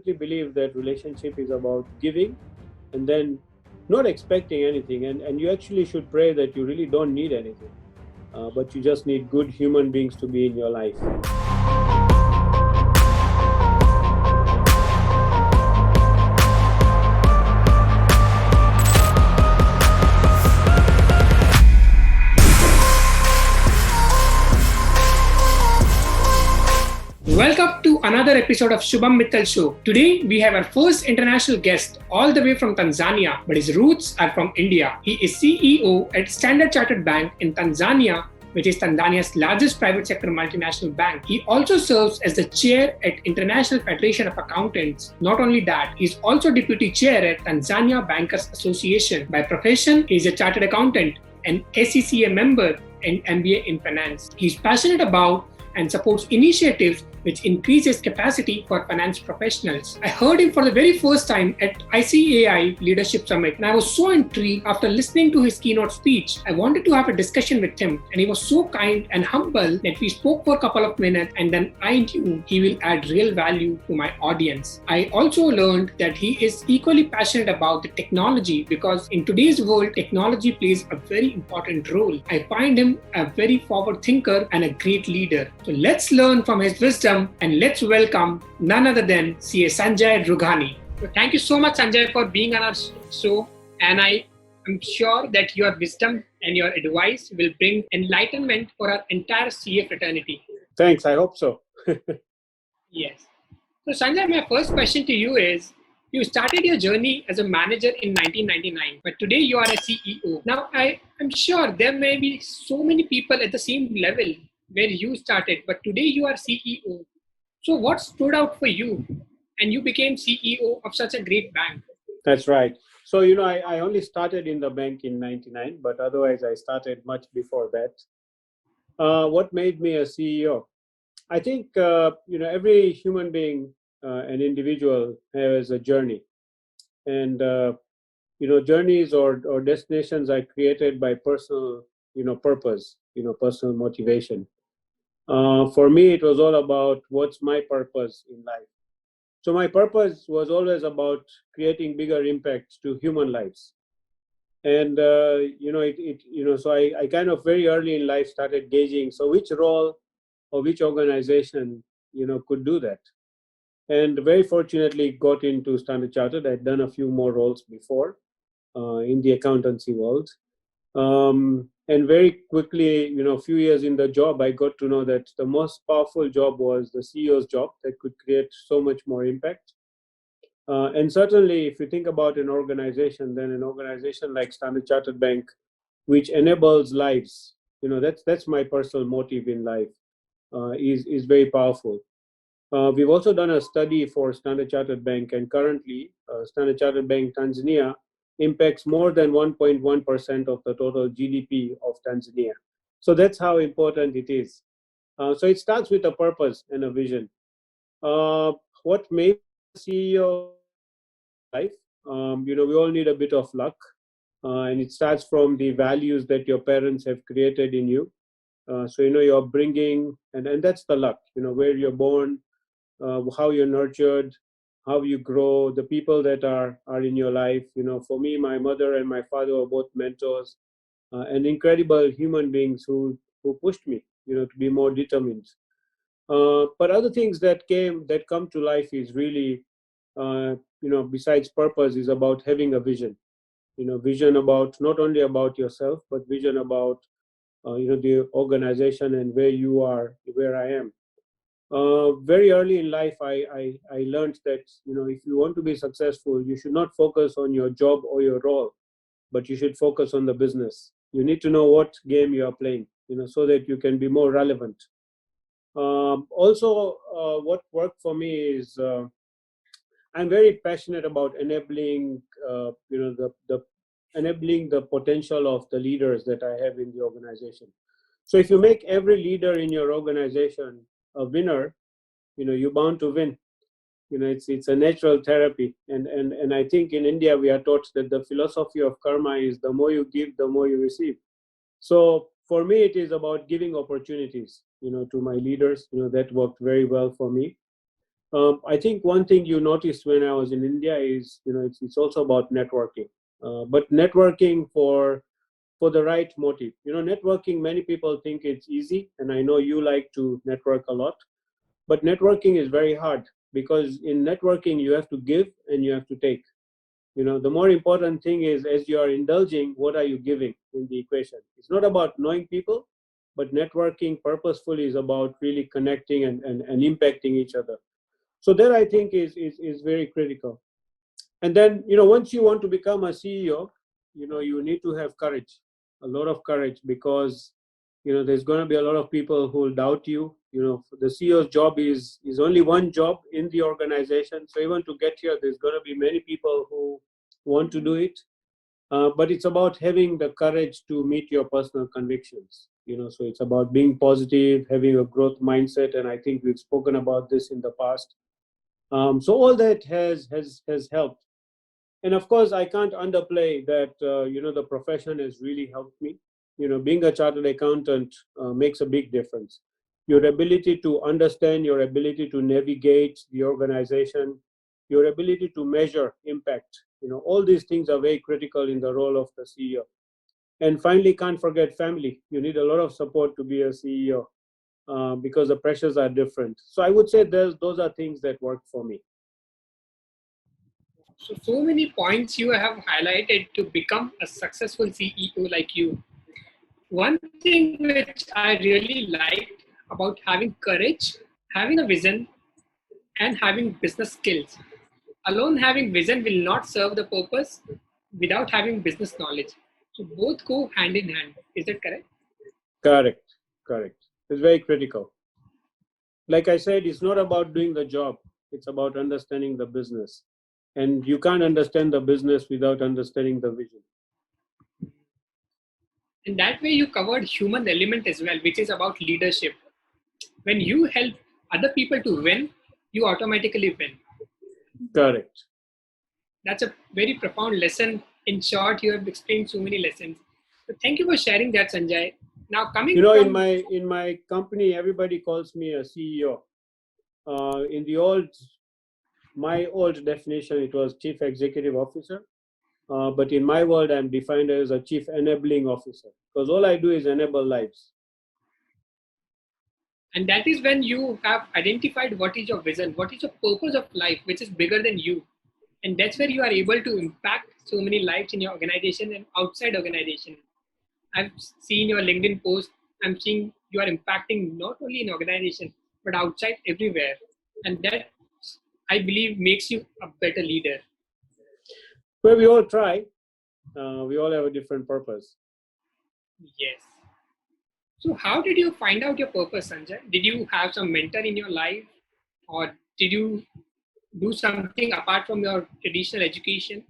absolutely believe that relationship is about giving and then not expecting anything. And you actually should pray that you really don't need anything, but you just need good human beings to be in your life. Welcome to another episode of Shubham Mittal Show. Today we have our first international guest all the way from Tanzania, but his roots are from India. He is CEO at Standard Chartered Bank in Tanzania, which is Tanzania's largest private sector multinational bank. He also serves as the chair at International Federation of Accountants. Not only that, he is also deputy chair at Tanzania Bankers Association. By profession, he is a chartered accountant, an SCCA member, and MBA in finance. He is passionate about and supports initiatives which increases capacity for finance professionals. I heard him for the very first time at ICAI Leadership Summit, and I was so intrigued after listening to his keynote speech. I wanted to have a discussion with him, and he was so kind and humble that we spoke for a couple of minutes, and then I knew he will add real value to my audience. I also learned that he is equally passionate about the technology because in today's world, technology plays a very important role. I find him a very forward thinker and a great leader. So let's learn from his wisdom and let's welcome none other than CA Sanjay Rughani. So thank you so much, Sanjay, for being on our show. And I am sure that your wisdom and your advice will bring enlightenment for our entire CA fraternity. Thanks, I hope so. Yes. So Sanjay, my first question to you is, you started your journey as a manager in 1999, but today you are a CEO. Now, I am sure there may be so many people at the same level where you started, but today you are CEO. So what stood out for you and you became CEO of such a great bank? That's right. So, I only started in the bank in 99, but otherwise I started much before that. What made me a CEO? I think, every human being, an individual has a journey. And, journeys or destinations are created by personal, purpose, personal motivation. For me, it was all about what's my purpose in life. So my purpose was always about creating bigger impacts to human lives. And, so I kind of very early in life started gauging, so which role or which organization, could do that. And very fortunately got into Standard Chartered. I'd done a few more roles before in the accountancy world. And very quickly, a few years in the job, I got to know that the most powerful job was the CEO's job that could create so much more impact. And certainly, if you think about an organization, then an organization like Standard Chartered Bank, which enables lives, that's my personal motive in life, is very powerful. We've also done a study for Standard Chartered Bank, and currently, Standard Chartered Bank Tanzania impacts more than 1.1% of the total GDP of Tanzania. So that's how important it is. So it starts with a purpose and a vision. What made CEO life? We all need a bit of luck, and it starts from the values that your parents have created in you. So you're bringing, and that's the luck. Where you're born, how you're nurtured, how you grow, the people that are in your life. For me, my mother and my father were both mentors and incredible human beings who pushed me, to be more determined. But other things that come to life is really, besides purpose, is about having a vision. Vision about not only about yourself, but vision about, the organization and where you are, where I am. Very early in life, I learned that, if you want to be successful, you should not focus on your job or your role, but you should focus on the business. You need to know what game you are playing, so that you can be more relevant. Also, what worked for me is I'm very passionate about enabling, enabling the potential of the leaders that I have in the organization. So if you make every leader in your organization a winner, you're bound to win. It's a natural therapy. And I think in India, we are taught that the philosophy of karma is the more you give, the more you receive. So for me, it is about giving opportunities, to my leaders. That worked very well for me. I think one thing you noticed when I was in India is, it's also about networking, but networking for the right motive. Networking, many people think it's easy, and I know you like to network a lot, but networking is very hard because in networking you have to give and you have to take. The more important thing is, as you are indulging, what are you giving in the equation? It's not about knowing people, but networking purposefully is about really connecting and impacting each other. So that, I think, is very critical. And then, once you want to become a CEO, you need to have courage, a lot of courage, because there's going to be a lot of people who will doubt you. The CEO's job is only one job in the organization. So even to get here, there's going to be many people who want to do it. But it's about having the courage to meet your personal convictions. So it's about being positive, having a growth mindset, and I think we've spoken about this in the past. So all that has helped. And of course, I can't underplay that. The profession has really helped me. Being a chartered accountant makes a big difference. Your ability to understand, your ability to navigate the organization, your ability to measure impact. All these things are very critical in the role of the CEO. And finally, can't forget family. You need a lot of support to be a CEO, because the pressures are different. So I would say those are things that work for me. So many points you have highlighted to become a successful CEO like you. One thing which I really liked about having courage, having a vision, and having business skills. Alone having vision will not serve the purpose without having business knowledge. So both go hand in hand. Is that correct? Correct, correct. It's very critical. Like I said, it's not about doing the job, it's about understanding the business. And you can't understand the business without understanding the vision. In that way, you covered human element as well, which is about leadership. When you help other people to win, you automatically win. Correct. That's a very profound lesson. In short, you have explained so many lessons. So thank you for sharing that, Sanjay. Now coming In from my company, everybody calls me a CEO. In my old definition, it was chief executive officer. But in my world, I'm defined as a chief enabling officer, because all I do is enable lives. and that is when you have identified what is your vision, what is your purpose of life, which is bigger than you. And that's where you are able to impact so many lives in your organization and outside organization. I've seen your LinkedIn post. I'm seeing you are impacting not only in organization, but outside everywhere. And that, I believe, makes you a better leader. Well, we all try. We all have a different purpose. Yes. So how did you find out your purpose, Sanjay? Did you have some mentor in your life, or did you do something apart from your traditional education?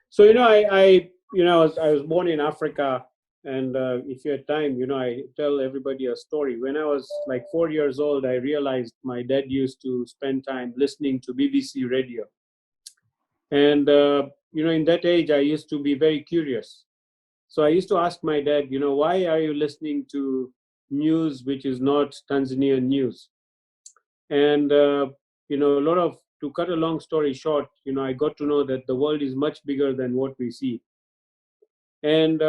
So I was born in Africa, and if you had time, I tell everybody a story. When I was like 4 years old, I realized my dad used to spend time listening to BBC radio, and in that age, I used to be very curious. So I used to ask my dad, why are you listening to news which is not Tanzanian news? And a lot of to cut a long story short, I got to know that the world is much bigger than what we see. And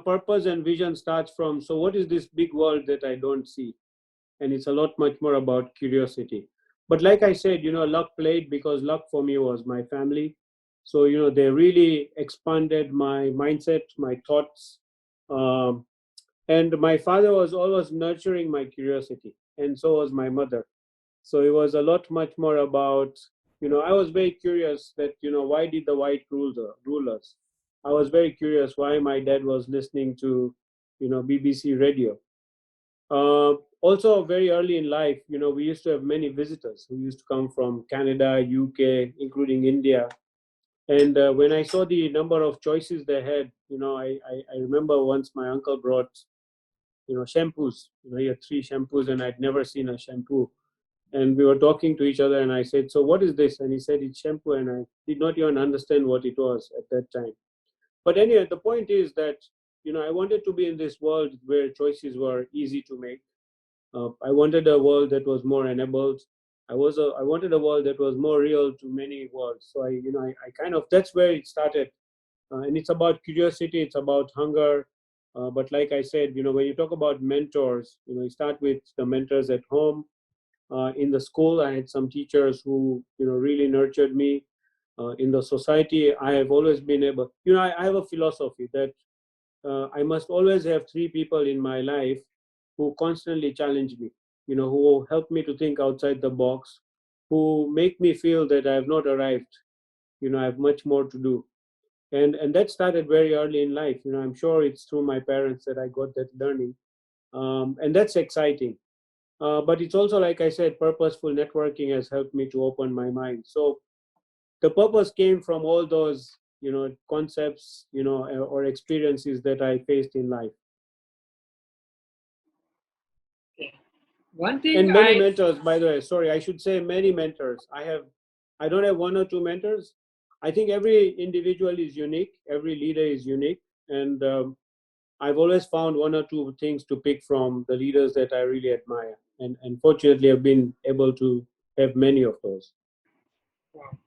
purpose and vision starts from, so what is this big world that I don't see? And it's a lot much more about curiosity. But like I said, luck played, because luck for me was my family. So they really expanded my mindset, my thoughts. And my father was always nurturing my curiosity, and so was my mother. So it was a lot much more about, I was very curious that, why did the white rulers? I was very curious why my dad was listening to, BBC radio. Also, very early in life, we used to have many visitors who used to come from Canada, UK, including India. And when I saw the number of choices they had, I remember once my uncle brought, shampoos. He had 3 shampoos, and I'd never seen a shampoo. And we were talking to each other, and I said, so what is this? And he said, it's shampoo. And I did not even understand what it was at that time. But anyway, the point is that, I wanted to be in this world where choices were easy to make. I wanted a world that was more enabled. I wanted a world that was more real to many worlds. So I kind of, that's where it started. And it's about curiosity, it's about hunger. But like I said, when you talk about mentors, you start with the mentors at home. In the school, I had some teachers who, really nurtured me. In the society, I have always been able, I have a philosophy that I must always have three people in my life who constantly challenge me, who help me to think outside the box, who make me feel that I have not arrived, I have much more to do. And that started very early in life. I'm sure it's through my parents that I got that learning. And that's exciting. But it's also, like I said, purposeful networking has helped me to open my mind. So the purpose came from all those, concepts, or experiences that I faced in life. Okay. One thing And many I mentors, by the way. Sorry, I should say many mentors. I don't have one or two mentors. I think every individual is unique, every leader is unique. And I've always found one or two things to pick from the leaders that I really admire. And fortunately, I've been able to have many of those. wow.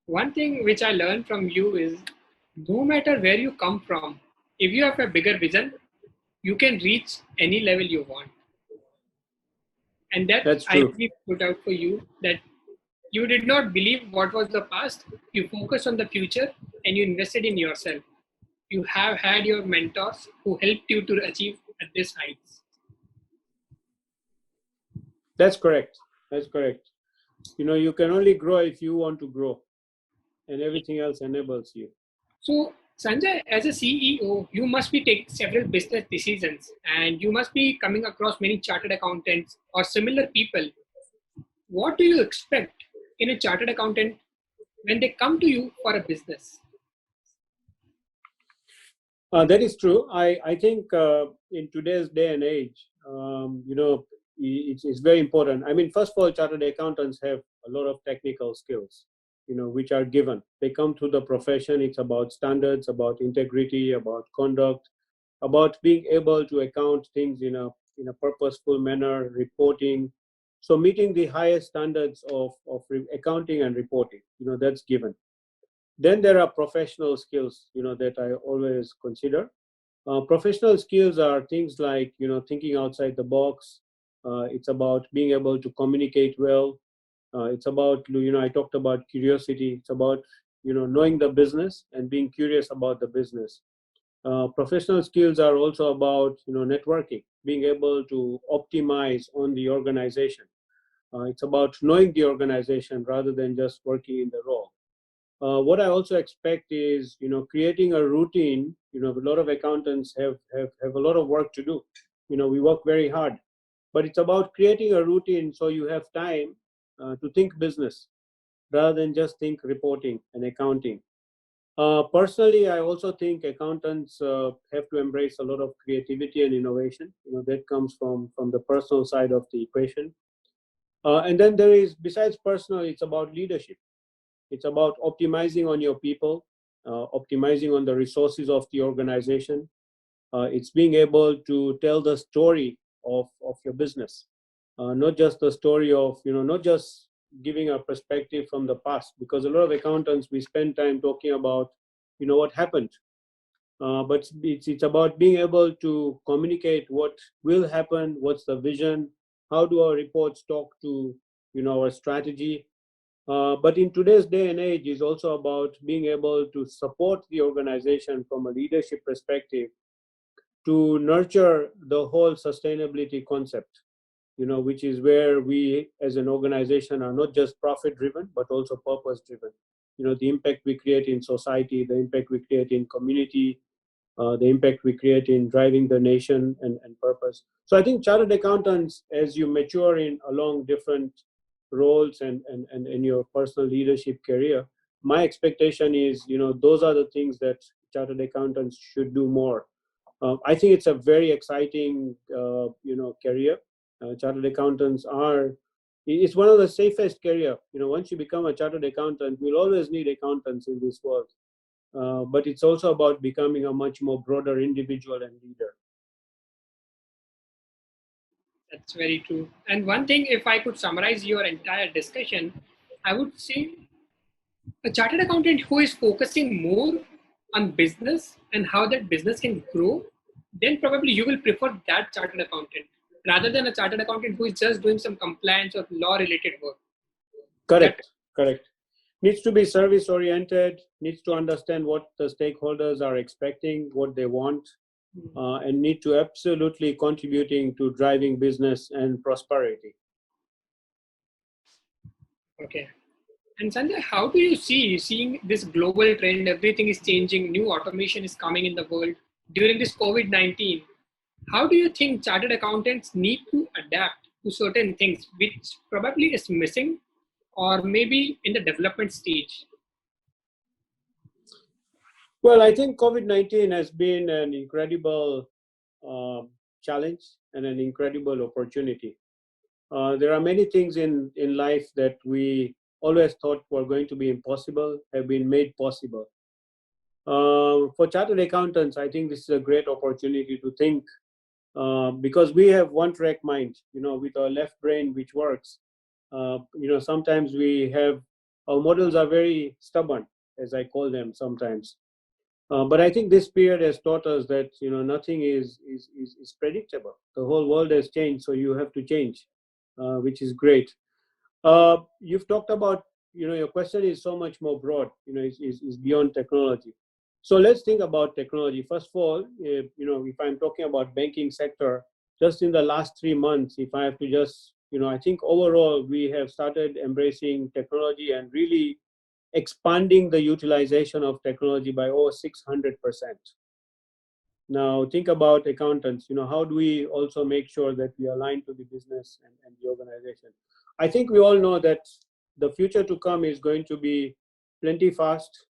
One thing which I learned from you is no matter where you come from, if you have a bigger vision, you can reach any level you want. And that That's I true. really put out for you that you did not believe what was the past, you focused on the future and you invested in yourself. You have had your mentors who helped you to achieve at this heights. That's correct. That's correct. You can only grow if you want to grow, and everything else enables you. So, Sanjay, as a CEO, you must be taking several business decisions and you must be coming across many chartered accountants or similar people. What do you expect in a chartered accountant when they come to you for a business? That is true. I think in today's day and age, it's very important. I mean, first of all, chartered accountants have a lot of technical skills, which are given. They come through the profession. It's about standards, about integrity, about conduct, about being able to account things in a purposeful manner, reporting. So meeting the highest standards of accounting and reporting, that's given. Then there are professional skills, that I always consider. Professional skills are things like, thinking outside the box. It's about being able to communicate well. It's about, I talked about curiosity. It's about, knowing the business and being curious about the business. Professional skills are also about, networking, being able to optimize on the organization. It's about knowing the organization rather than just working in the role. What I also expect is, creating a routine. A lot of accountants have a lot of work to do. We work very hard, but it's about creating a routine so you have time to think business rather than just think reporting and accounting. Personally, I also think accountants have to embrace a lot of creativity and innovation. That comes from the personal side of the equation. And then there is, besides personal, it's about leadership. It's about optimizing on your people, optimizing on the resources of the organization. It's being able to tell the story of your business, not just the story of, not just giving a perspective from the past, because a lot of accountants, we spend time talking about, what happened. But it's about being able to communicate what will happen, what's the vision, how do our reports talk to, our strategy. But in today's day and age, is also about being able to support the organization from a leadership perspective to nurture the whole sustainability concept, which is where we as an organization are not just profit driven, but also purpose driven. The impact we create in society, the impact we create in community, the impact we create in driving the nation and purpose. So I think chartered accountants, as you mature in along different roles and in your personal leadership career, my expectation is, those are the things that chartered accountants should do more. I think it's a very exciting, career. Chartered accountants are, it's one of the safest career. Once you become a chartered accountant, we'll always need accountants in this world. But it's also about becoming a much more broader individual and leader. That's very true. And one thing, if I could summarize your entire discussion, I would say a chartered accountant who is focusing more on business and how that business can grow, then probably you will prefer that chartered accountant rather than a chartered accountant who is just doing some compliance or law related work. Is that Correct, correct. Needs to be service oriented, needs to understand what the stakeholders are expecting, what they want, and need to absolutely contributing to driving business and prosperity. okay? And Sanjay, how do you see seeing this global trend? Everything is changing, new automation is coming in the world during this COVID-19. How do you think chartered accountants need to adapt to certain things which probably is missing or maybe in the development stage? Well, I think COVID-19 has been an incredible challenge and an incredible opportunity. There are many things in life that we always thought were going to be impossible have been made possible. For chartered accountants, I think this is a great opportunity to think because we have one track mind, with our left brain, which works. Sometimes we have our models are very stubborn, as I call them sometimes. But I think this period has taught us that nothing is predictable. The whole world has changed, so you have to change, which is great. You've talked about, your question is so much more broad, is beyond technology. So let's think about technology. First of all, if I'm talking about banking sector, just in the last 3 months, if I have to just, I think overall we have started embracing technology and really expanding the utilization of technology by over 600%. Now think about accountants, how do we also make sure that we align to the business and the organization? I think we all know that the future to come is going to be plenty fast,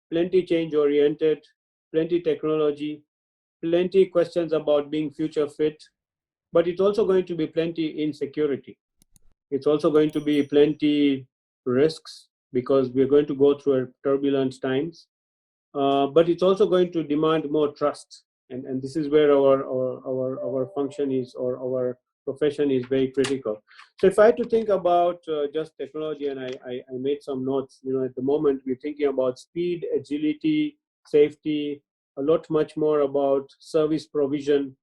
plenty change oriented, plenty technology, plenty questions about being future fit, but it's also going to be plenty insecurity. It's also going to be plenty risks because we're going to go through a turbulent times. But it's also going to demand more trust, and this is where our function is, or our profession is very critical. So if I had to think about just technology, and I made some notes, at the moment we're thinking about speed, agility, safety, a lot much more about service provision,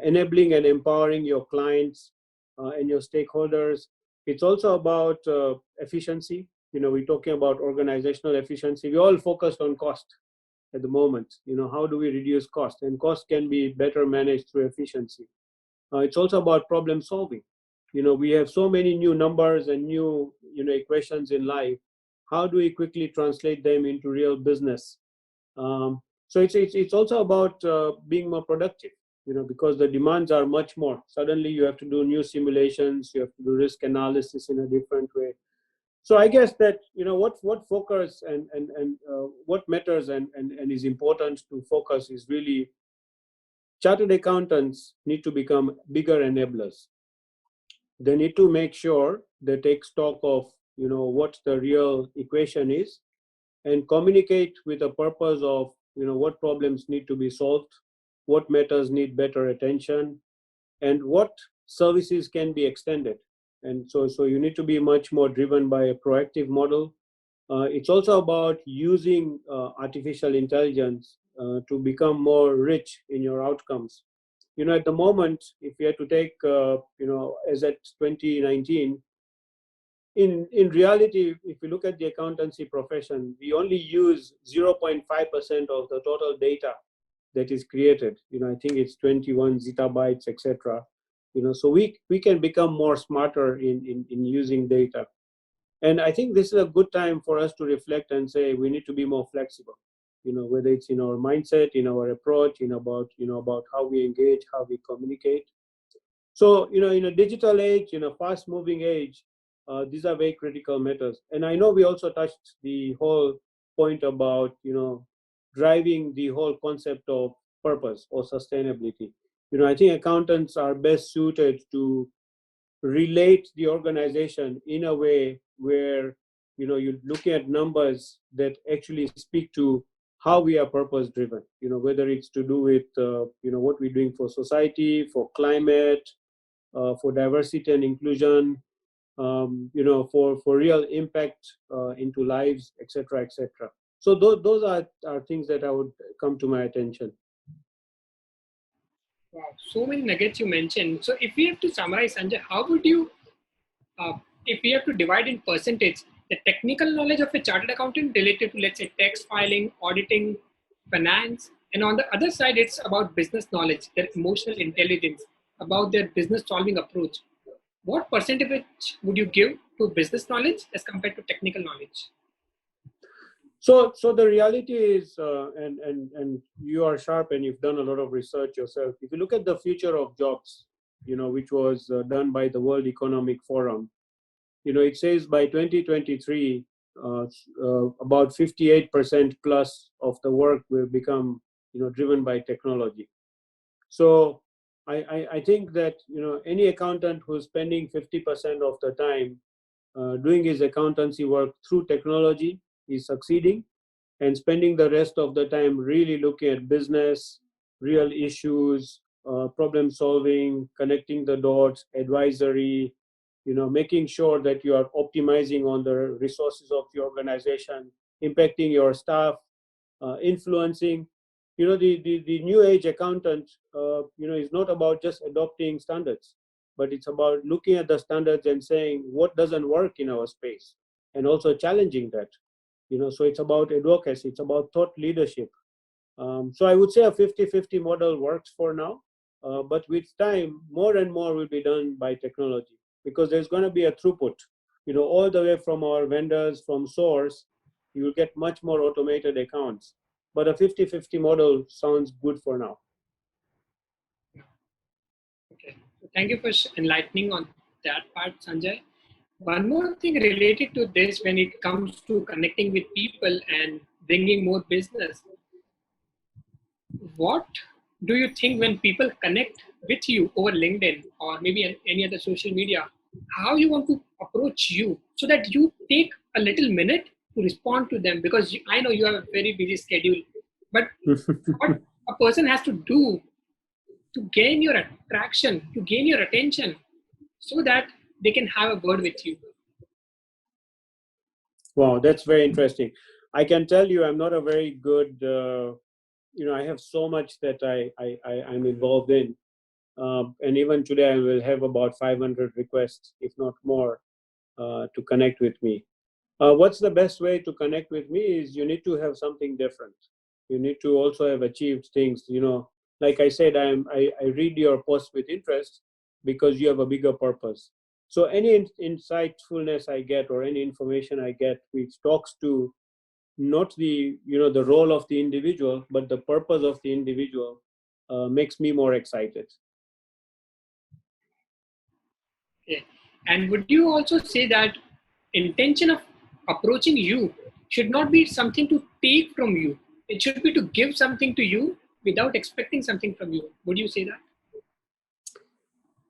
enabling and empowering your clients and your stakeholders. It's also about efficiency. We're talking about organizational efficiency. We're all focused on cost at the moment. How do we reduce cost? And cost can be better managed through efficiency. It's also about problem solving. We have so many new numbers and new, equations in life. How do we quickly translate them into real business? So it's also about being more productive. Because the demands are much more. Suddenly you have to do new simulations, you have to do risk analysis in a different way. So I guess that what focus and what matters and is important to focus is really chartered accountants need to become bigger enablers. They need to make sure they take stock of what the real equation is and communicate with a purpose of what problems need to be solved, what matters need better attention, and what services can be extended. And so you need to be much more driven by a proactive model. It's also about using artificial intelligence to become more rich in your outcomes. At the moment, if you had to take, as at 2019, in reality, if you look at the accountancy profession, we only use 0.5% of the total data that is created. I think it's 21 zettabytes, etc. So we can become more smarter in using data. And I think this is a good time for us to reflect and say we need to be more flexible. Whether it's in our mindset, in our approach, about how we engage, how we communicate. So in a digital age, in a fast-moving age, these are very critical matters. And I know we also touched the whole point about driving the whole concept of purpose or sustainability. I think accountants are best suited to relate the organization in a way where you look at numbers that actually speak to how we are purpose driven, whether it's to do with what we're doing for society, for climate, for diversity and inclusion, for real impact into lives, etc., etc. So those are things that I would come to my attention. Wow, so many nuggets you mentioned. So if we have to summarize, Sanjay, how would you, if we have to divide in percentage, the technical knowledge of a chartered accountant related to, let's say, tax filing, auditing, finance, and on the other side, it's about business knowledge, their emotional intelligence, about their business solving approach. What percentage would you give to business knowledge as compared to technical knowledge? So the reality is, and you are sharp and you've done a lot of research yourself. If you look at the future of jobs, which was done by the World Economic Forum, it says by 2023, about 58% plus of the work will become, driven by technology. So I think that, any accountant who's spending 50% of the time doing his accountancy work through technology is succeeding, and spending the rest of the time really looking at business, real issues, problem solving, connecting the dots, advisory, making sure that you are optimizing on the resources of the organization, impacting your staff, influencing. The new age accountant, is not about just adopting standards, but it's about looking at the standards and saying what doesn't work in our space, and also challenging that. So it's about advocacy, it's about thought leadership. So I would say a 50-50 model works for now, but with time, more and more will be done by technology, because there's going to be a throughput, all the way from our vendors, from source. You will get much more automated accounts, but a 50-50 model sounds good for now. Okay, so thank you for enlightening on that part, Sanjay. One more thing related to this, when it comes to connecting with people and bringing more business, what do you think when people connect with you over LinkedIn or maybe any other social media, how you want to approach you so that you take a little minute to respond to them? Because I know you have a very busy schedule, but what a person has to do to gain your attraction, to gain your attention, so that they can have a word with you. Wow, that's very interesting. I can tell you, I'm not a very good. I have so much that I'm involved in, and even today I will have about 500 requests, if not more, to connect with me. What's the best way to connect with me is you need to have something different. You need to also have achieved things. Like I said, I read your post with interest because you have a bigger purpose. So any insightfulness I get, or any information I get which talks to not the role of the individual, but the purpose of the individual, makes me more excited. Okay. And would you also say that intention of approaching you should not be something to take from you? It should be to give something to you without expecting something from you. Would you say that?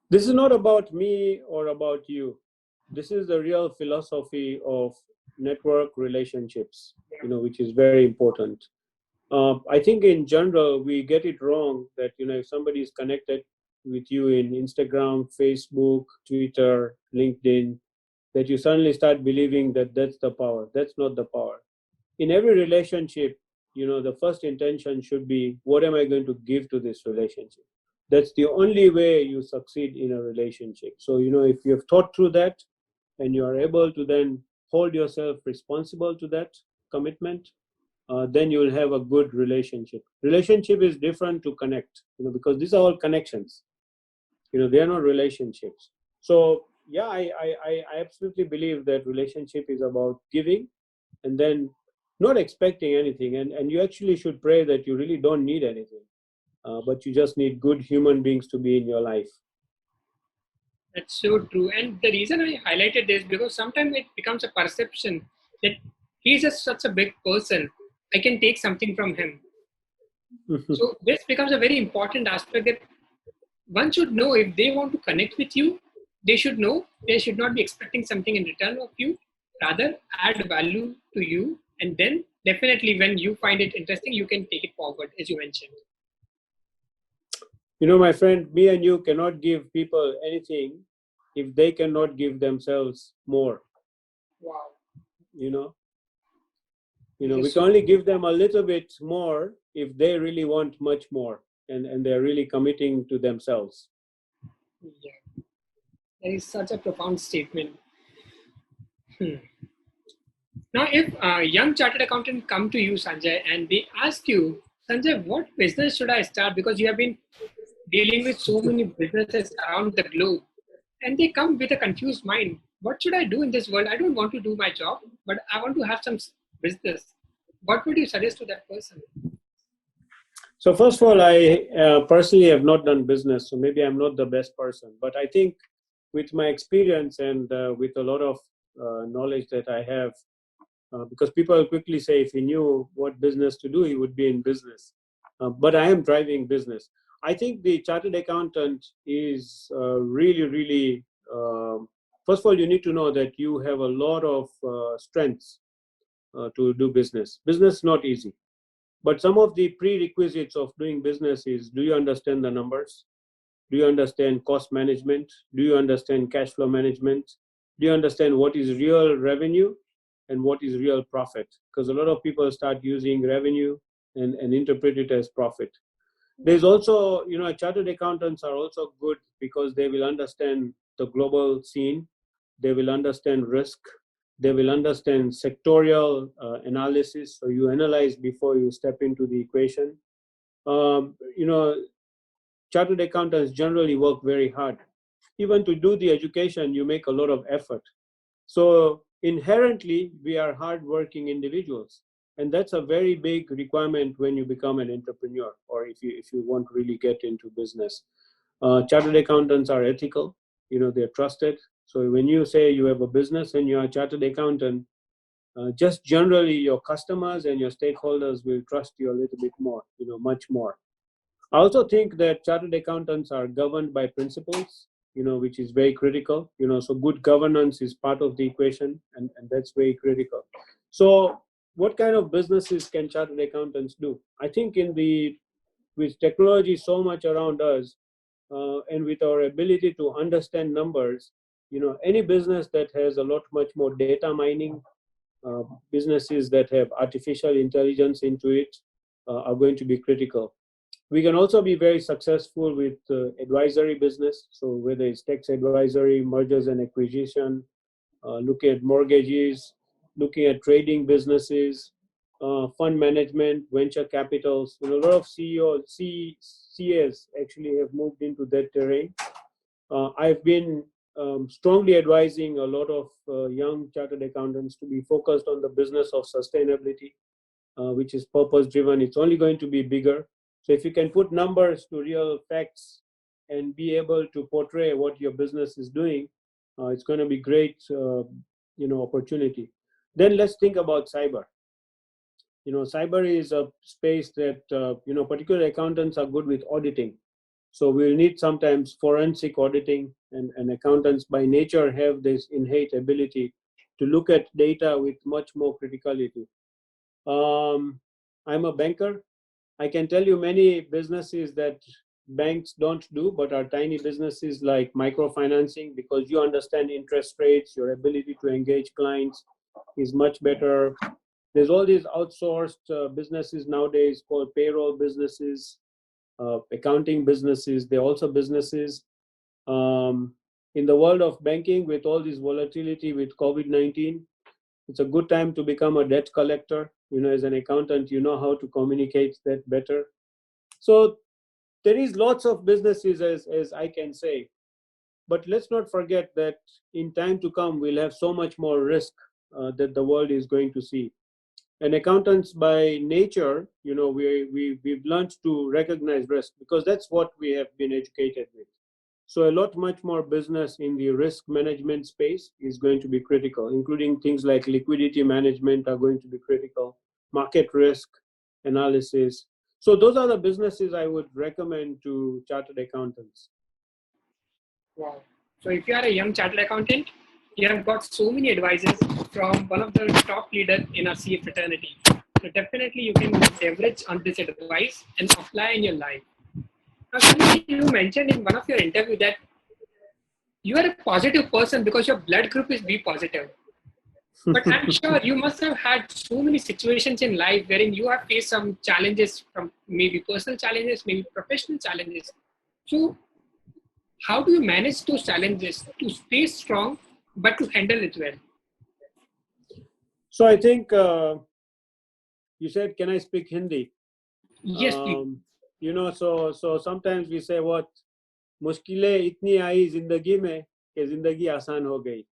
This is not about me or about you. This is the real philosophy of network relationships, which is very important. I think in general, we get it wrong that, if somebody is connected with you in Instagram, Facebook, Twitter, LinkedIn, that you suddenly start believing that that's the power. That's not the power. In every relationship, the first intention should be, what am I going to give to this relationship? That's the only way you succeed in a relationship. So, if you have thought through that and you are able to then hold yourself responsible to that commitment, then you will have a good relationship. Relationship is different to connect, because these are all connections. They are not relationships. So yeah, I absolutely believe that relationship is about giving, and then not expecting anything. And you actually should pray that you really don't need anything, but you just need good human beings to be in your life. That's so true. And the reason I highlighted this, because sometimes it becomes a perception that he's just such a big person, I can take something from him. So this becomes a very important aspect, that one should know if they want to connect with you, they should know they should not be expecting something in return of you, rather add value to you. And then definitely when you find it interesting, you can take it forward, as you mentioned. My friend, me and you cannot give people anything if they cannot give themselves more. Wow. You know, This we is can so only give them a little bit more if they really want much more, and they're really committing to themselves. yeah. That is such a profound statement. Hmm. Now, if a young chartered accountant come to you, Sanjay, and they ask you, Sanjay, what business should I start? Because you have been dealing with so many businesses around the globe, and they come with a confused mind. What should I do in this world? I don't want to do my job, but I want to have some business. What would you suggest to that person? So first of all, I personally have not done business, so maybe I'm not the best person. But I think with my experience and with a lot of knowledge that I have, because people quickly say if he knew what business to do, he would be in business. But I am driving business. I think the chartered accountant is really, really, first of all, you need to know that you have a lot of strengths to do business. Business is not easy. But some of the prerequisites of doing business is, do you understand the numbers? Do you understand cost management? Do you understand cash flow management? Do you understand what is real revenue and what is real profit? Because a lot of people start using revenue and interpret it as profit. There's also, chartered accountants are also good because they will understand the global scene, they will understand risk, they will understand sectorial analysis. So you analyze before you step into the equation. Um, you know, Chartered accountants generally work very hard. Even to do the education, you make a lot of effort. So inherently, we are hardworking individuals, and that's a very big requirement when you become an entrepreneur, or if you want to really get into business. Chartered accountants are ethical. They're trusted. So when you say you have a business and you're a chartered accountant, just generally your customers and your stakeholders will trust you a little bit more. Much more. I also think that chartered accountants are governed by principles, which is very critical. So good governance is part of the equation, and that's very critical. So what kind of businesses can chartered accountants do? I think with technology so much around us, and with our ability to understand numbers, any business that has a lot much more data mining, businesses that have artificial intelligence into it, are going to be critical. We can also be very successful with advisory business. So whether it's tax advisory, mergers and acquisition, looking at mortgages, looking at trading businesses, fund management, venture capitals. A lot of CAs actually have moved into that terrain. I've been strongly advising a lot of young chartered accountants to be focused on the business of sustainability, which is purpose driven. It's only going to be bigger. So if you can put numbers to real facts and be able to portray what your business is doing, it's going to be great, opportunity. Then let's think about cyber. Cyber is a space that, particular accountants are good with auditing. So we'll need sometimes forensic auditing, and accountants by nature have this innate ability to look at data with much more criticality. I'm a banker. I can tell you many businesses that banks don't do, but are tiny businesses like microfinancing, because you understand interest rates, your ability to engage clients is much better. There's all these outsourced businesses nowadays called payroll businesses, accounting businesses. They're also businesses. In the world of banking, with all this volatility with COVID-19, it's a good time to become a debt collector. As an accountant, you know how to communicate that better. So there is lots of businesses, as I can say. But let's not forget that in time to come, we'll have so much more risk that the world is going to see. And accountants by nature, we've learned to recognize risk, because that's what we have been educated with. So a lot much more business in the risk management space is going to be critical, including things like liquidity management are going to be critical, market risk analysis. So those are the businesses I would recommend to chartered accountants. Wow. So if you are a young chartered accountant, you have got so many advices from one of the top leaders in our CA fraternity. So definitely you can leverage on this advice and apply in your life. Sanjay, you mentioned in one of your interview that you are a positive person because your blood group is B positive. But I'm sure you must have had so many situations in life wherein you have faced some challenges, from maybe personal challenges, maybe professional challenges. So how do you manage those challenges to stay strong but to handle it well? So I think you said, can I speak Hindi? Yes, please. So sometimes we say what मुश्किलें इतनी आई जिंदगी में कि जिंदगी आसान हो गई.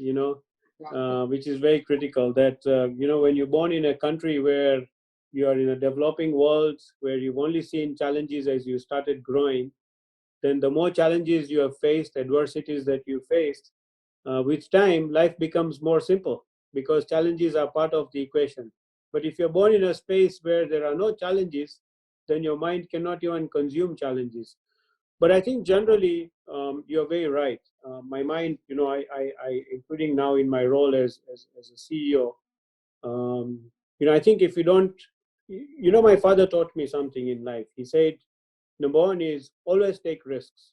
you know, which is very critical. That when you're born in a country where you are in a developing world, where you've only seen challenges as you started growing, then the more challenges you have faced, adversities that you faced, with time, life becomes more simple because challenges are part of the equation. But if you're born in a space where there are no challenges, then your mind cannot even consume challenges. But I think generally, you're very right. My mind, including now in my role as a CEO, I think if you don't, my father taught me something in life. He said, number one is always take risks.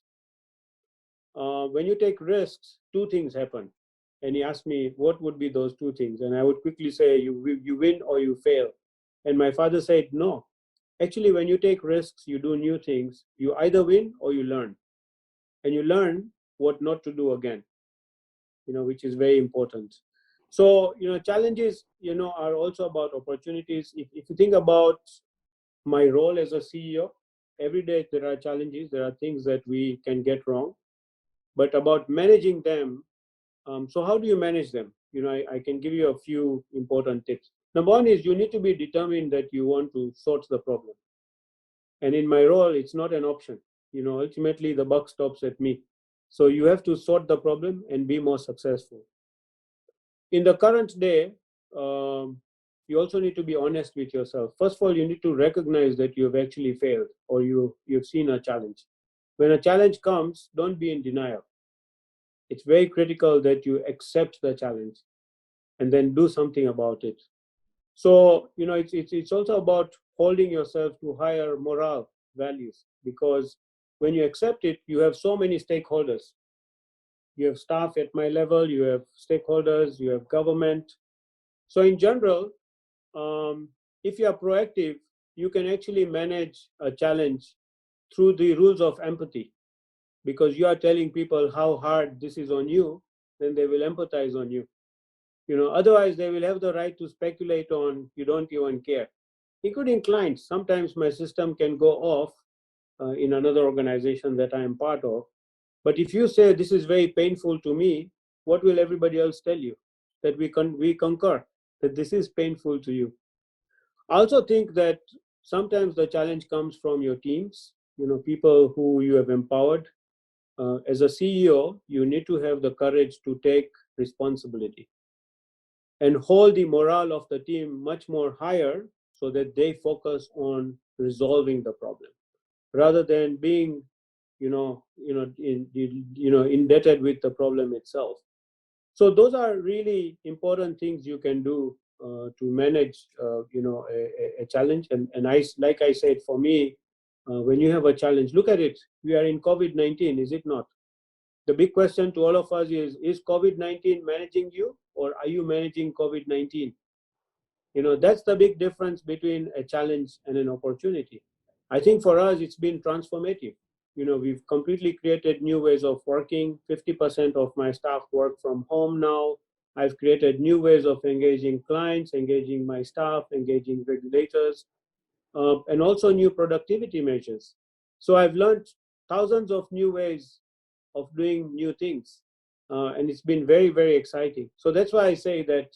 When you take risks, two things happen. And he asked me, what would be those two things? And I would quickly say, you win or you fail. And my father said, no. Actually, when you take risks, you do new things, you either win or you learn. And you learn what not to do again, which is very important. So, challenges, are also about opportunities. If you think about my role as a CEO, every day there are challenges, there are things that we can get wrong, but about managing them. So how do you manage them? I can give you a few important tips. Number one is you need to be determined that you want to sort the problem. And in my role, it's not an option. Ultimately the buck stops at me. So you have to sort the problem and be more successful. In the current day, you also need to be honest with yourself. First of all, you need to recognize that you have actually failed or you've seen a challenge. When a challenge comes, don't be in denial. It's very critical that you accept the challenge and then do something about it. So, it's also about holding yourself to higher moral values, because when you accept it, you have so many stakeholders. You have staff at my level, you have stakeholders, you have government. So in general, if you are proactive, you can actually manage a challenge through the rules of empathy, because you are telling people how hard this is on you, then they will empathize on you. Otherwise they will have the right to speculate on you don't even care, including clients. Sometimes my system can go off in another organization that I am part of. But if you say this is very painful to me, what will everybody else tell you? That we concur that this is painful to you. I also think that sometimes the challenge comes from your teams, people who you have empowered. As a CEO, you need to have the courage to take responsibility and hold the morale of the team much more higher so that they focus on resolving the problem rather than being indebted with the problem itself. So those are really important things you can do to manage a challenge. And I, like I said, for me, when you have a challenge, look at it. We are in COVID-19, is it not? The big question to all of us is COVID-19 managing you, or are you managing COVID-19? That's the big difference between a challenge and an opportunity. I think for us, it's been transformative. We've completely created new ways of working. 50% of my staff work from home now. I've created new ways of engaging clients, engaging my staff, engaging regulators, and also new productivity measures. So I've learned thousands of new ways of doing new things. And it's been very, very exciting. So that's why I say that,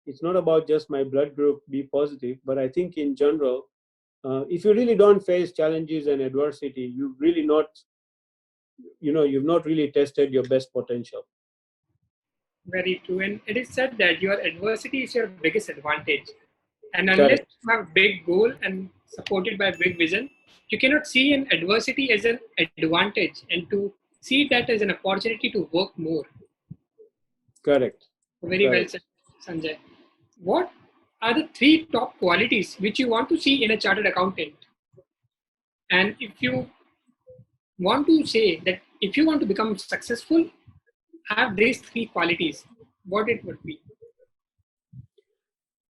it's not about just my blood group, be positive, but I think in general, if you really don't face challenges and adversity, you've not really tested your best potential. Very true. And it is said that your adversity is your biggest advantage. And unless Correct. you have a big goal and supported by a big vision, you cannot see an adversity as an advantage and to see that as an opportunity to work more. Correct. Very well Correct. said, Sanjay. What are the three top qualities which you want to see in a chartered accountant? And if you want to say that if you want to become successful, have these three qualities, what it would be?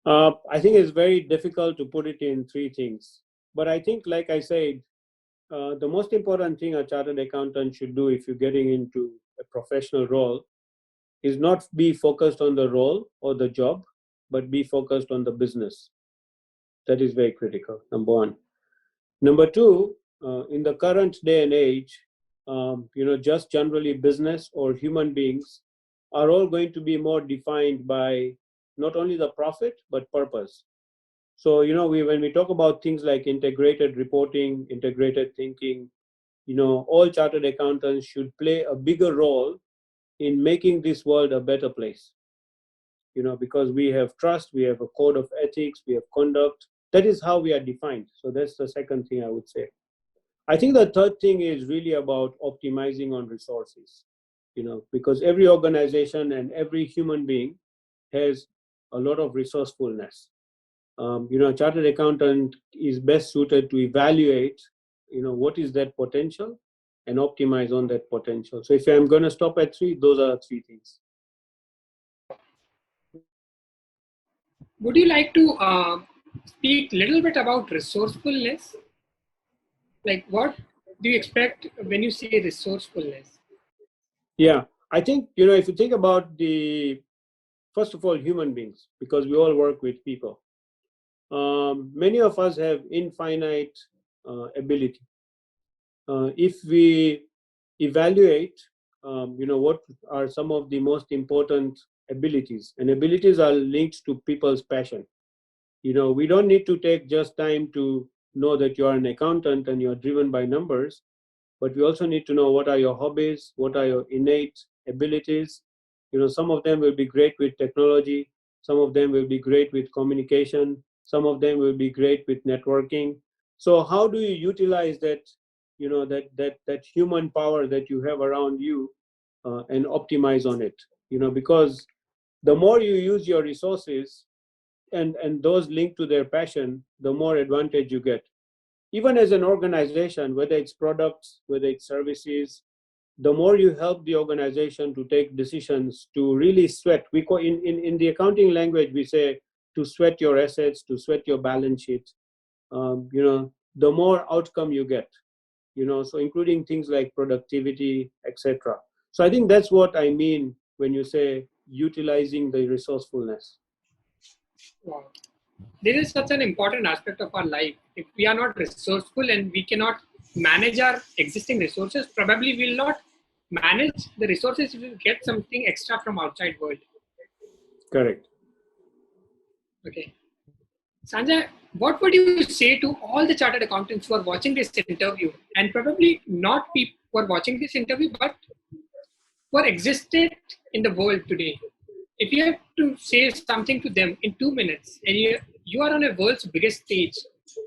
I think it's very difficult to put it in three things. But I think, like I said, the most important thing a chartered accountant should do if you're getting into a professional role is not be focused on the role or the job, but be focused on the business. That is very critical, number one. Number two, in the current day and age, just generally business or human beings are all going to be more defined by not only the profit, but purpose. So, when we talk about things like integrated reporting, integrated thinking, all chartered accountants should play a bigger role in making this world a better place, because we have trust, we have a code of ethics, we have conduct. That is how we are defined. So that's the second thing I would say. I think the third thing is really about optimizing on resources, because every organization and every human being has a lot of resourcefulness. A chartered accountant is best suited to evaluate, what is that potential and optimize on that potential. So if I'm going to stop at three, those are three things. Would you like to speak a little bit about resourcefulness? Like, what do you expect when you say resourcefulness? Yeah, I think, if you think about first of all, human beings, because we all work with people. Many of us have infinite ability. If we evaluate, what are some of the most important abilities, and abilities are linked to people's passion. We don't need to take just time to know that you are an accountant and you're driven by numbers, but we also need to know what are your hobbies, what are your innate abilities. Some of them will be great with technology, some of them will be great with communication, some of them will be great with networking. So how do you utilize that, that human power that you have around you, and optimize on it? Because the more you use your resources and those linked to their passion, the more advantage you get. Even as an organization, whether it's products, whether it's services, the more you help the organization to take decisions, to really sweat. We call in the accounting language, we say to sweat your assets, to sweat your balance sheet. The more outcome you get. So including things like productivity, etc. So I think that's what I mean when you say utilizing the resourcefulness. Wow. This is such an important aspect of our life. If we are not resourceful and we cannot manage our existing resources, probably we'll not manage the resources if we get something extra from outside world. Correct. Okay. Sanjay, what would you say to all the chartered accountants who are watching this interview, and probably not people who are watching this interview, but who are existed in the world today? If you have to say something to them in 2 minutes, and you are on a world's biggest stage,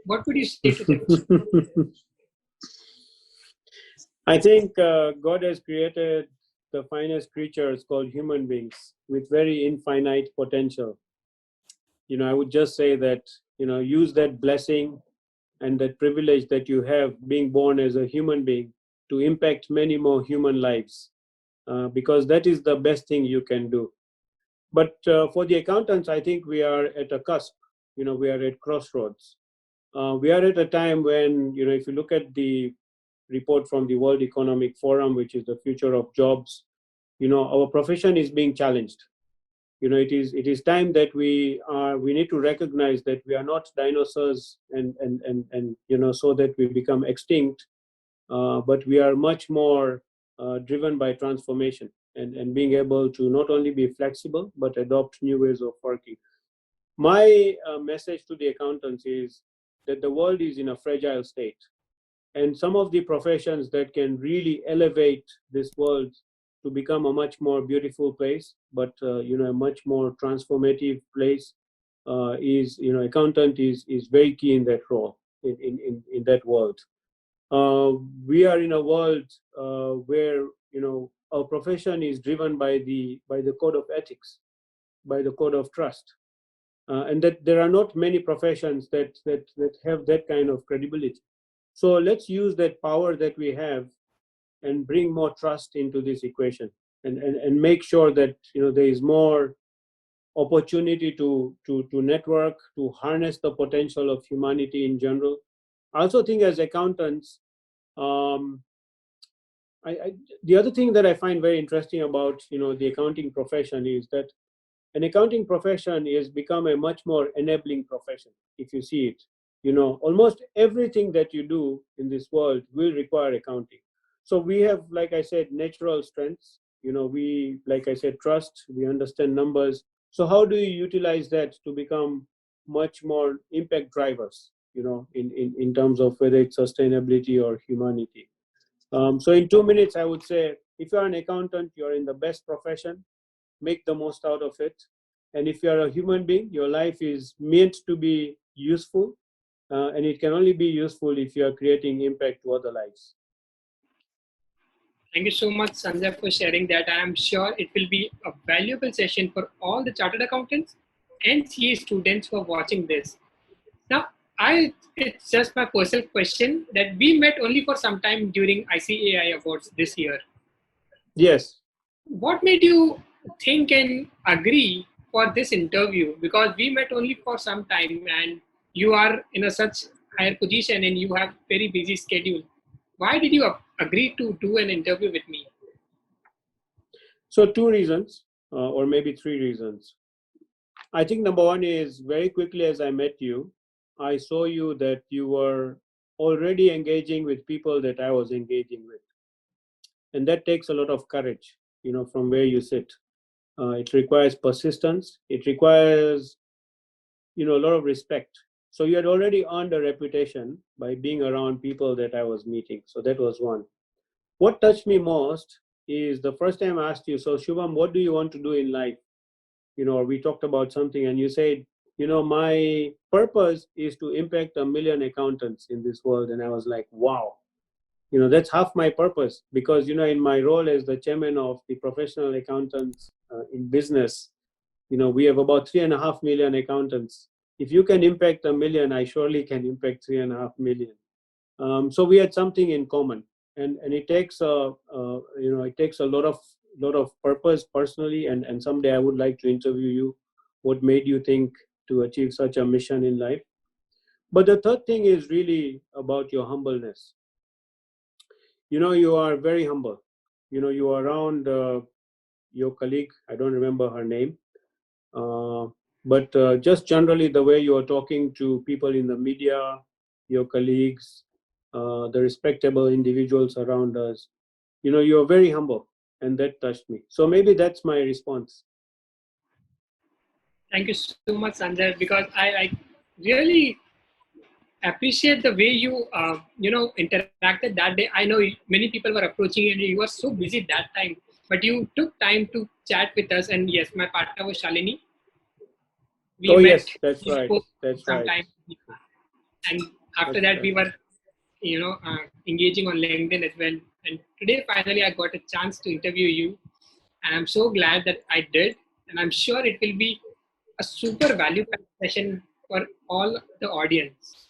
what would you say to them? I think God has created the finest creatures called human beings with very infinite potential. I would just say that, use that blessing and that privilege that you have being born as a human being to impact many more human lives, because that is the best thing you can do. But for the accountants, I think we are at a cusp, we are at crossroads. We are at a time when, if you look at the report from the World Economic Forum, which is the future of jobs, our profession is being challenged. It is time that we need to recognize that we are not dinosaurs and so that we become extinct, but we are much more driven by transformation and being able to not only be flexible but adopt new ways of working. My message to the accountants is that the world is in a fragile state, and some of the professions that can really elevate this world to become a much more beautiful place, but a much more transformative place, is accountant is very key in that role, in that world. We are in a world where our profession is driven by the code of ethics, by the code of trust, and that there are not many professions that have that kind of credibility. So let's use that power that we have and bring more trust into this equation, and make sure that there is more opportunity to network, to harness the potential of humanity in general. I also think as accountants, um, I the other thing that I find very interesting about the accounting profession is that an accounting profession is become a much more enabling profession. If you see it, almost everything that you do in this world will require accounting. So we have, like I said, natural strengths. We, like I said, trust, we understand numbers. So how do you utilize that to become much more impact drivers, in terms of whether it's sustainability or humanity? So in 2 minutes, I would say, if you're an accountant, you're in the best profession. Make the most out of it. And if you're a human being, your life is meant to be useful, and it can only be useful if you are creating impact to other lives. Thank you so much, Sanjay, for sharing that. I am sure it will be a valuable session for all the chartered accountants and CA students who are watching this. Now, it's just my personal question that we met only for some time during ICAI Awards this year. Yes. What made you think and agree for this interview? Because we met only for some time and you are in a such higher position and you have very busy schedule. Why did you agree to do an interview with me? So 2 reasons, or maybe 3 reasons. I think number one is, very quickly as I met you, I saw you that you were already engaging with people that I was engaging with. And that takes a lot of courage, from where you sit. It requires persistence. It requires, a lot of respect. So you had already earned a reputation by being around people that I was meeting. So that was one. What touched me most is the first time I asked you, so Shubham, what do you want to do in life? Or we talked about something and you said, my purpose is to impact 1 million accountants in this world. And I was like, wow, that's half my purpose, because in my role as the chairman of the professional accountants in business, we have about 3.5 million accountants. If you can impact 1 million, I surely can impact 3.5 million. So we had something in common, and it takes it takes a lot of purpose personally, and someday I would like to interview you. What made you think to achieve such a mission in life? But the third thing is really about your humbleness. You are very humble. You are around your colleague. I don't remember her name. But just generally the way you are talking to people in the media, your colleagues, the respectable individuals around us, you're very humble, and that touched me. So maybe that's my response. Thank you so much, Sanjay, because I really appreciate the way you interacted that day. I know many people were approaching you and you were so busy that time, but you took time to chat with us. And yes, my partner was Shalini. We met. Yes, that's right. That's right. Time, and after that, we were engaging on LinkedIn as well. And today, finally, I got a chance to interview you, and I'm so glad that I did. And I'm sure it will be a super valuable session for all the audience.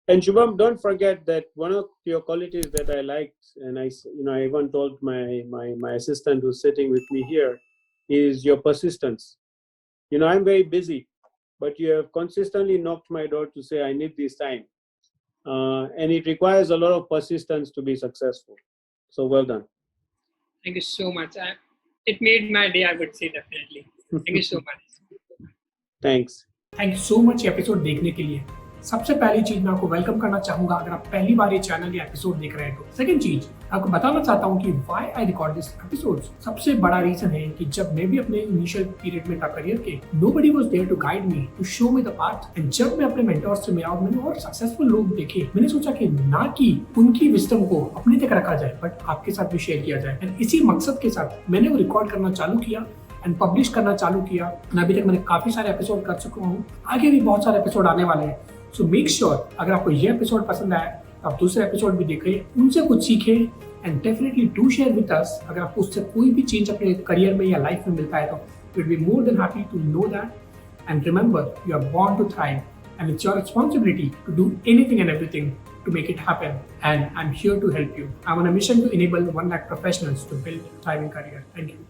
And Shubham, don't forget that one of your qualities that I liked, and I even told my assistant who's sitting with me here, is your persistence. I'm very busy, but you have consistently knocked my door to say, I need this time. And it requires a lot of persistence to be successful. So well done. Thank you so much. It made my day, I would say, definitely. Thank you so much. Thanks. Thank you so much episode देखने के लिए। सबसे पहली चीज मैं आपको welcome करना चाहूंगा अगर आप पहली बार ये चैनल या एपिसोड देख रहे हैं तो। सेकंड चीज आपको बताना चाहता हूं कि why I record this episodes. सबसे बड़ा रीजन है कि जब मैं भी अपने इनिशियल पीरियड में था करियर के, nobody was there to guide me, to show me the path. And जब मैं अपने मेंटोर्स से मिला और मैंने और सक्सेसफुल लोग देखे, मैंने सोचा कि ना कि उनकी विजडम को अपने तक रखा जाए, बट आपके साथ भी शेयर किया जाए। एंड इसी मकसद के साथ मैंने वो रिकॉर्ड करना चालू किया एंड पब्लिश करना चालू किया। अभी तक मैंने काफी सारे एपिसोड कर चुका हूँ, आगे भी बहुत सारे एपिसोड आने वाले हैं। सो मेक श्योर अगर आपको ये एपिसोड पसंद आया तो आप दूसरे एपिसोड भी देखें, उनसे कुछ सीखें and definitely do share with us. अगर आपको उससे कोई भी चेंज अपने करियर में या लाइफ में मिलता है तो will be more than happy to know that. And remember, you are born to thrive and it's your responsibility to do anything and everything to make it happen, and I'm here to help you. I'm on a mission to enable 1 lakh professionals to build a thriving career. Thank you.